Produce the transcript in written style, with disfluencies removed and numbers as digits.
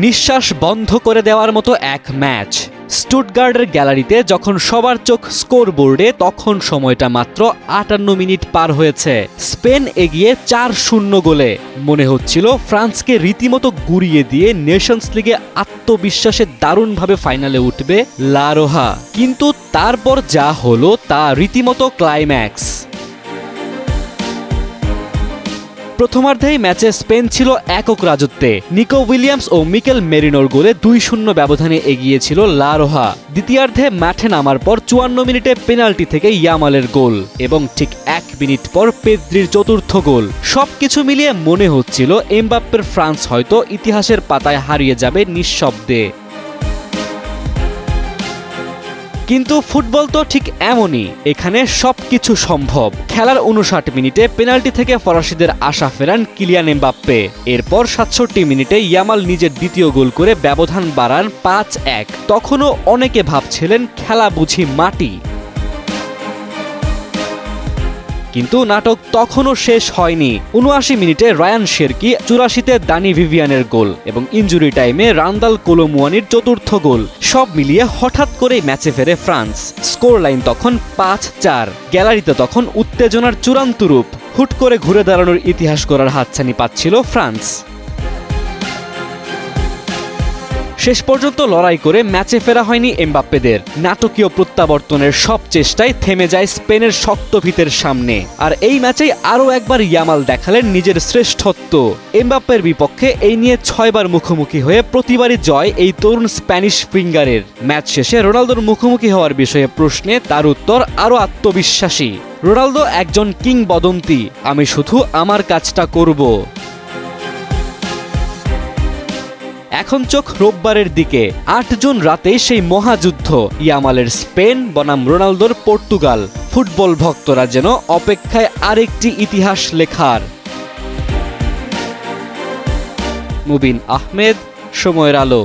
নিঃশ্বাস বন্ধ করে দেওয়ার মতো এক ম্যাচ। স্টুটগার্টের গ্যালারিতে যখন সবার চোখ স্কোরবোর্ডে, তখন সময়টা মাত্র 58 মিনিট পার হয়েছে। স্পেন এগিয়ে 4-0 গোলে। মনে হচ্ছিল ফ্রান্সকে রীতিমতো গুড়িয়ে দিয়ে নেশনস লিগে আত্মবিশ্বাসে দারুণভাবে ফাইনালে উঠবে লা রোহা। কিন্তু তারপর যা হলো তা রীতিমতো ক্লাইম্যাক্স। প্রথমার্ধেই ম্যাচে স্পেন ছিল একক রাজত্বে। নিকো উইলিয়ামস ও মিকেল মেরিনোর গোলে 2-0 ব্যবধানে এগিয়েছিল লা রোহা। দ্বিতীয়ার্ধে মাঠে নামার পর 54 মিনিটে পেনাল্টি থেকে ইয়ামালের গোল এবং ঠিক 1 মিনিট পর পেদ্রির চতুর্থ গোল। সবকিছু মিলিয়ে মনে হচ্ছিল এমবাপ্পের ফ্রান্স হয়তো ইতিহাসের পাতায় হারিয়ে যাবে নিঃশব্দে। কিন্তু ফুটবল তো ঠিক এমনই, এখানে সবকিছু সম্ভব। খেলার 59 মিনিটে পেনাল্টি থেকে ফরাসিদের আশা ফেরান কিলিয়ান এমবাপ্পে। এরপর 67 মিনিটে ইয়ামাল নিজের দ্বিতীয় গোল করে ব্যবধান বাড়ান 5-1। তখনও অনেকে ভাবছিলেন খেলা বুঝি মাটি। কিন্তু নাটক তখনও শেষ হয়নি। 79 মিনিটে রায়ান শেরকি, 84-তে দানি ভিভিয়ানের গোল এবং ইনজুরি টাইমে রান্দাল কোলোমুয়ানির চতুর্থ গোল। সব মিলিয়ে হঠাৎ করেই ম্যাচে ফেরে ফ্রান্স। স্কোর লাইন তখন 5-4। গ্যালারিতে তখন উত্তেজনার চূড়ান্ত রূপ। হুট করে ঘুরে দাঁড়ানোর ইতিহাস করার হাতছানি পাচ্ছিল ফ্রান্স। শেষ পর্যন্ত লড়াই করে ম্যাচে ফেরা হয়নি এমবাপ্পেদের। নাটকীয় প্রত্যাবর্তনের সব চেষ্টায় থেমে যায় স্পেনের শক্ত ভিতের সামনে। আর এই ম্যাচেই আরও একবার ইয়ামাল দেখালেন নিজের শ্রেষ্ঠত্ব। এমবাপ্পের বিপক্ষে এই নিয়ে 6 বার মুখোমুখি হয়ে প্রতিবারই জয় এই তরুণ স্প্যানিশ ফিঙ্গারের। ম্যাচ শেষে রোনালদোর মুখোমুখি হওয়ার বিষয়ে প্রশ্নে তার উত্তর আরও আত্মবিশ্বাসী। রোনালদো একজন কিংবদন্তি, আমি শুধু আমার কাজটা করব। এখন চোখ রোববারের দিকে। 8 জুন রাতে সেই মহাযুদ্ধ। ইয়ামালের স্পেন বনাম রোনালদোর পর্তুগাল। ফুটবল ভক্তরা যেন অপেক্ষায় আরেকটি ইতিহাস লেখার। মুবিন আহমেদ, সময়ের আলো।